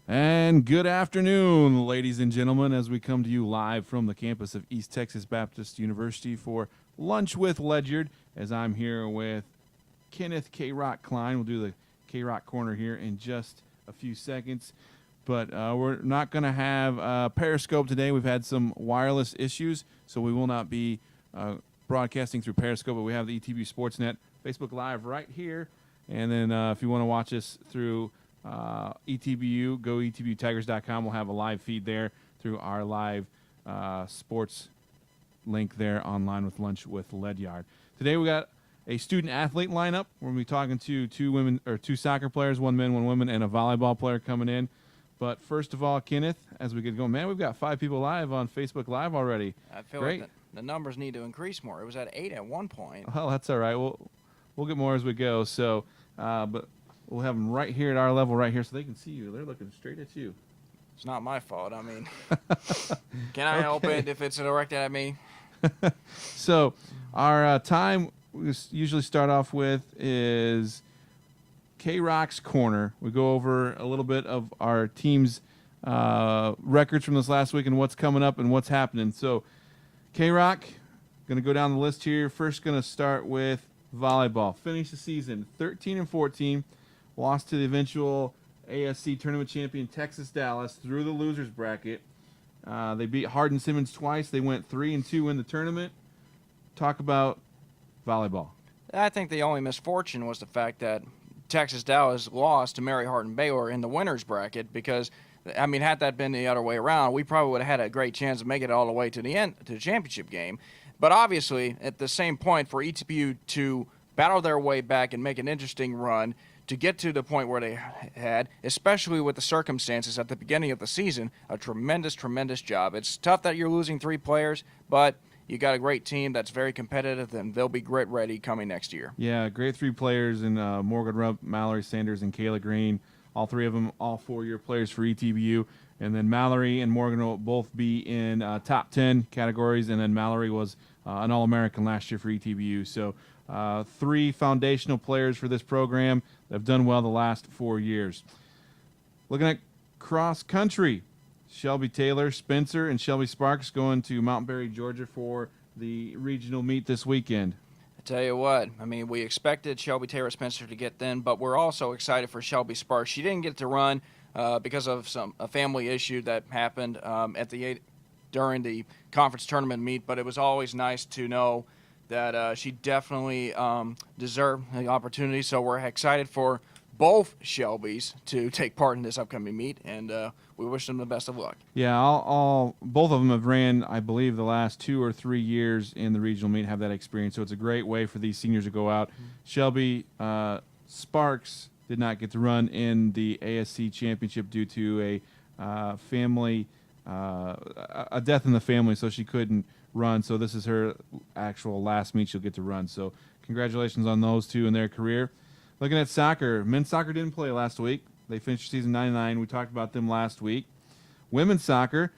And good afternoon, ladies and gentlemen, as we come to you live from the campus of East Texas Baptist University for Lunch with Ledyard, as I'm here with Kenneth KROCK Cline. We'll do the KROCK corner here in just a few seconds. But we're not going to have Periscope today. We've had some wireless issues, so we will not be broadcasting through Periscope, but we have the ETB Sportsnet Facebook Live right here. And then if you want to watch us through ETBU, go etbutigers.com. We'll have a live feed there through our live sports link there online with Lunch with Ledyard. Today we got a student athlete lineup. We're going to be talking to two soccer players, one men, one woman, and a volleyball player coming in. But first of all, Kenneth, as we get going, man, we've got 5 people live on Facebook Live already. I feel Great. like the numbers need to increase more. It was at 8 at one point. Well, that's all right. We'll get more as we go. So, but we'll have them right here at our level right here so they can see you. They're looking straight at you. It's not my fault. I mean, can I help it if it's directed at me? So, our time we usually start off with is KROCK's Corner. We go over a little bit of our team's records from this last week and what's coming up and what's happening. So, KROCK, going to go down the list here. First, going to start with volleyball. Finished the season 13-14. Lost to the eventual ASC tournament champion Texas Dallas through the losers bracket. They beat Hardin Simmons twice. They went 3-2 in the tournament. Talk about volleyball. I think the only misfortune was the fact that Texas Dallas lost to Mary Hardin Baylor in the winners bracket because, I mean, had that been the other way around, we probably would have had a great chance of making it all the way to the end, to the championship game. But obviously, at the same point, for ETBU to battle their way back and make an interesting run, to get to the point where they had, especially with the circumstances at the beginning of the season, a tremendous, tremendous job. It's tough that you're losing 3 players, but you got a great team that's very competitive, and they'll be grit ready coming next year. Yeah, great 3 players in Morgan Rupp, Mallory Sanders, and Kayla Green. All 3 of them, all 4-year players for ETBU. And then Mallory and Morgan will both be in top 10 categories, and then Mallory was an All-American last year for ETBU. So 3 foundational players for this program that have done well the last 4 years. Looking at cross country, Shelby Taylor, Spencer, and Shelby Sparks going to Mount Berry, Georgia for the regional meet this weekend. I tell you what, I mean, we expected Shelby Taylor Spencer to get in, but we're also excited for Shelby Sparks. She didn't get to run because of a family issue that happened during the conference tournament meet, but it was always nice to know that she definitely deserved the opportunity. So we're excited for both Shelbys to take part in this upcoming meet, and we wish them the best of luck. Yeah, both of them have ran, I believe, the last 2 or 3 years in the regional meet, have that experience. So it's a great way for these seniors to go out. Shelby Sparks did not get to run in the ASC championship due to a family, a death in the family, so she couldn't run. So this is her actual last meet she'll get to run. So congratulations on those 2 in their career. Looking at soccer, men's soccer didn't play last week. They finished season 99. We talked about them last week. Women's soccer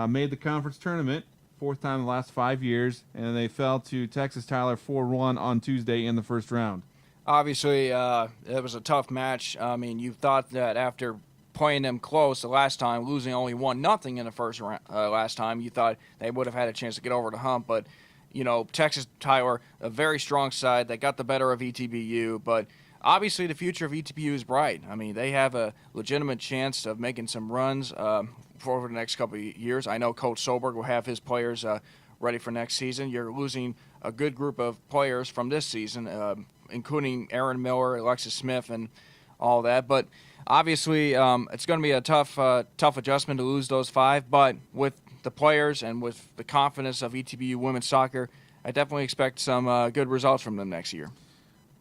made the conference tournament, 4th time in the last 5 years, and they fell to Texas Tyler 4-1 on Tuesday in the first round. Obviously, it was a tough match. I mean, you thought that after playing them close the last time, losing only 1-0 in the first round last time, you thought they would have had a chance to get over the hump. But, you know, Texas Tyler, a very strong side that got the better of ETBU, but obviously the future of ETBU is bright. I mean, they have a legitimate chance of making some runs for over the next couple of years. I know Coach Solberg will have his players ready for next season. You're losing a good group of players from this season, including Aaron Miller, Alexis Smith, and all that. But obviously, it's going to be a tough adjustment to lose those 5. But with the players and with the confidence of ETBU women's soccer, I definitely expect some good results from them next year.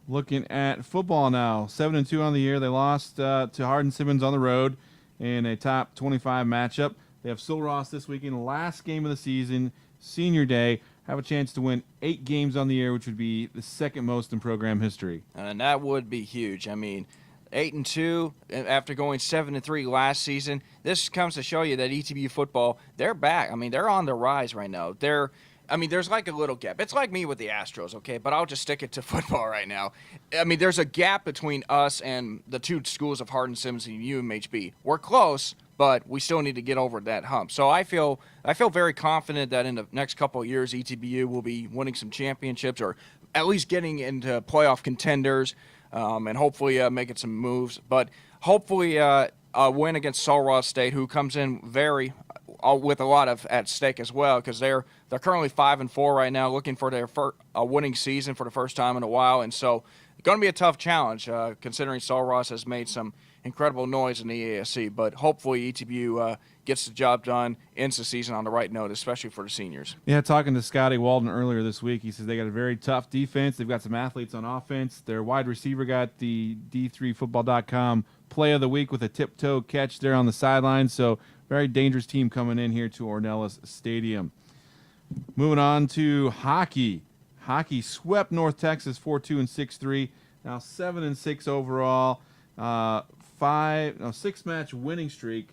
Looking at football now, 7-2 on the year. They lost to Hardin Simmons on the road in a top 25 matchup. They have Sil Ross this weekend, last game of the season, senior day. Have a chance to win 8 games on the year, which would be the second most in program history. And that would be huge. I mean, 8-2 after going 7-3 last season. This comes to show you that ETBU football, they're back. I mean, they're on the rise right now. They're I mean, there's like a little gap. It's like me with the Astros, okay? But I'll just stick it to football right now. I mean, there's a gap between us and the two schools of Hardin-Simmons and UMHB. We're close, but we still need to get over that hump. So I feel very confident that in the next couple of years, ETBU will be winning some championships or at least getting into playoff contenders and hopefully making some moves. But hopefully a win against Sul Ross State, who comes in with a lot of at stake as well, because they're currently 5-4 right now, looking for their winning season for the first time in a while, and so it's going to be a tough challenge considering Sul Ross has made some incredible noise in the ASC. But hopefully ETBU gets the job done, ends the season on the right note, especially for the seniors. Yeah, talking to Scotty Walden earlier this week, he says they got a very tough defense. They've got some athletes on offense. Their wide receiver got the D3Football.com Play of the Week with a tiptoe catch there on the sideline. So very dangerous team coming in here to Ornelas Stadium. Moving on to hockey. Hockey swept North Texas 4-2 and 6-3. Now 7-6 overall. 6-match winning streak.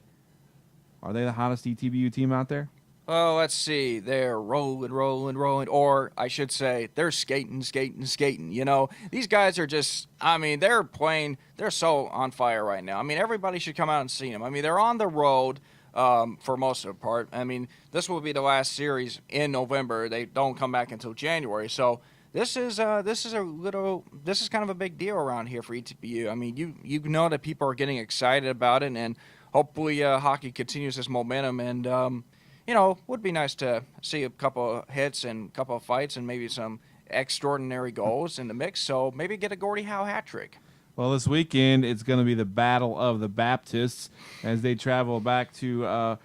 Are they the hottest ETBU team out there? Oh, let's see. They're rolling. Or I should say, they're skating. You know, these guys are just, I mean, they're so on fire right now. I mean, everybody should come out and see them. I mean, they're on the road for most of the part. I mean, this will be the last series in November. They don't come back until January. So this is kind of a big deal around here for ETBU. I mean, you know that people are getting excited about it, and hopefully hockey continues this momentum. And you know, would be nice to see a couple of hits and a couple of fights and maybe some extraordinary goals in the mix. So maybe get a Gordie Howe hat trick. Well, this weekend it's going to be the Battle of the Baptists as they travel back to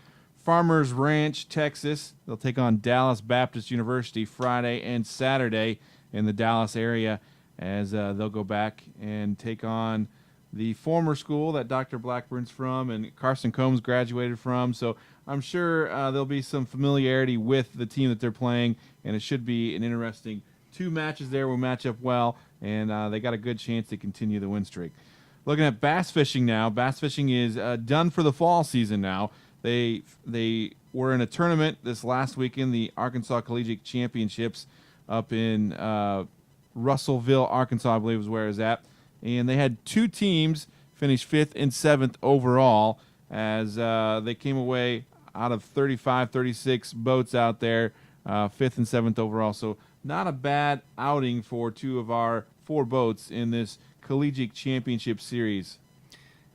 Farmers Ranch, Texas. They'll take on Dallas Baptist University Friday and Saturday in the Dallas area as they'll go back and take on the former school that Dr. Blackburn's from and Carson Combs graduated from. So I'm sure there'll be some familiarity with the team that they're playing, and it should be an interesting two matches there will match up well, and they got a good chance to continue the win streak. Looking at bass fishing now, bass fishing is done for the fall season now. They were in a tournament this last weekend, the Arkansas Collegiate Championships up in Russellville, Arkansas, I believe is where it's at. And they had two teams finish 5th and 7th overall as they came away out of 35, 36 boats out there, 5th and 7th overall. So not a bad outing for two of our 4 boats in this Collegiate Championship Series.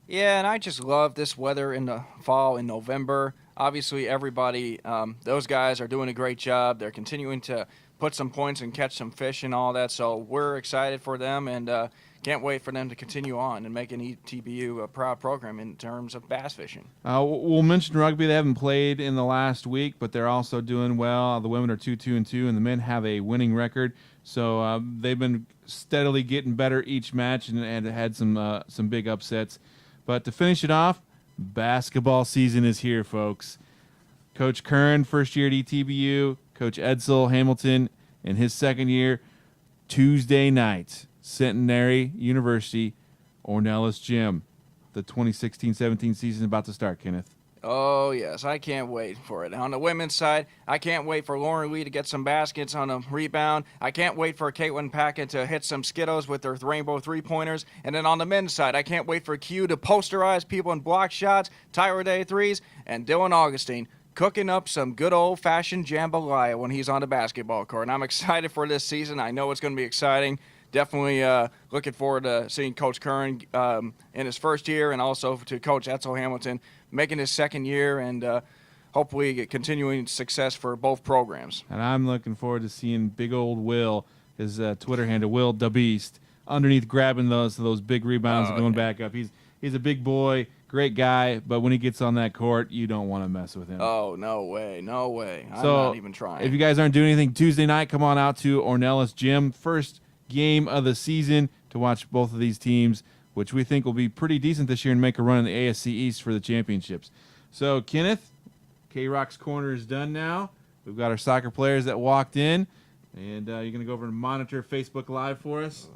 Yeah, and I just love this weather in the fall in November. Obviously, everybody, those guys are doing a great job. They're continuing to put some points and catch some fish and all that. So we're excited for them and can't wait for them to continue on and make an ETBU a proud program in terms of bass fishing. We'll mention rugby. They haven't played in the last week, but they're also doing well. The women are 2-2-2, and the men have a winning record. So they've been steadily getting better each match and had some big upsets. But to finish it off, basketball season is here, folks. Coach Kern, first year at ETBU. Coach Edsel Hamilton in his second year. Tuesday night, Centenary University, Ornelas Gym. The 2016-17 season is about to start, Kenneth. Oh, yes. I can't wait for it. On the women's side, I can't wait for Lauren Lee to get some baskets on a rebound. I can't wait for Caitlin Packett to hit some Skittles with her rainbow three-pointers. And then on the men's side, I can't wait for Q to posterize people and block shots, Tyler Day threes, and Dylan Augustine cooking up some good old-fashioned jambalaya when he's on the basketball court. And I'm excited for this season. I know it's going to be exciting. Definitely looking forward to seeing Coach Kern in his first year, and also to Coach Edsel Hamilton making his second year, and hopefully continuing success for both programs. And I'm looking forward to seeing big old Will, his Twitter handle, Will Da Beast, underneath grabbing those big rebounds and going back up. He's a big boy, great guy, but when he gets on that court, you don't want to mess with him. Oh, no way. I'm not even trying. If you guys aren't doing anything Tuesday night, come on out to Ornelas Gym. First game of the season to watch both of these teams, which we think will be pretty decent this year and make a run in the ASC East for the championships. So, Kenneth, KROCK's Corner is done now. We've got our soccer players that walked in, and you're going to go over and monitor Facebook Live for us.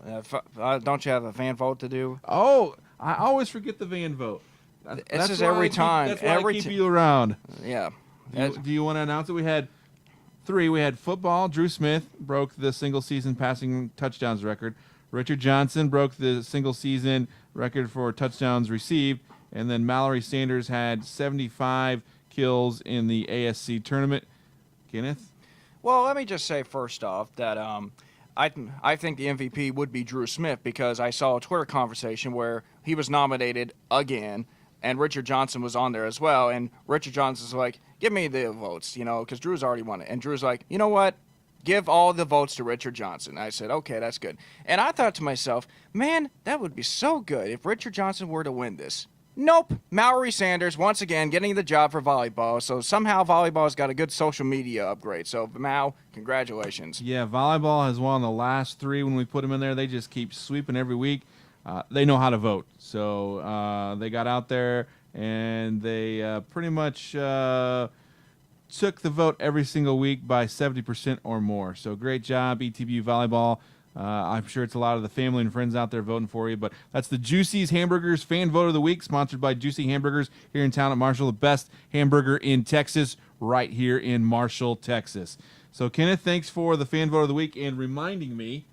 Don't you have a fan vote to do? Oh, I always forget the van vote. This is every time. That's why I keep you around. Yeah. Do you want to announce it? We had 3, we had football. Drew Smith broke the single-season passing touchdowns record. Richard Johnson broke the single-season record for touchdowns received. And then Mallory Sanders had 75 kills in the ASC tournament. Kenneth? Well, let me just say first off that I think the MVP would be Drew Smith because I saw a Twitter conversation where he was nominated again, and Richard Johnson was on there as well. And Richard Johnson's like, give me the votes, because Drew's already won it. And Drew's like, you know what? Give all the votes to Richard Johnson. I said, okay, that's good. And I thought to myself, man, that would be so good if Richard Johnson were to win this. Nope. Mallory Sanders, once again, getting the job for volleyball. So somehow volleyball's got a good social media upgrade. So, Mal, congratulations. Yeah, volleyball has won the last 3 when we put them in there. They just keep sweeping every week. They know how to vote. So they got out there and they pretty much took the vote every single week by 70% or more. So great job, ETBU Volleyball. I'm sure it's a lot of the family and friends out there voting for you, but that's the Juicy's Hamburgers Fan Vote of the Week, sponsored by Juicy Hamburgers here in town at Marshall, the best hamburger in Texas, right here in Marshall, Texas. So, Kenneth, thanks for the Fan Vote of the Week and reminding me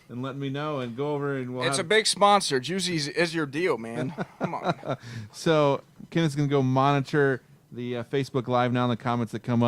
and letting me know and go over and It's a big sponsor. Juicy's is your deal, man. Come on. So, Kenneth's going to go monitor the Facebook Live now in the comments that come up.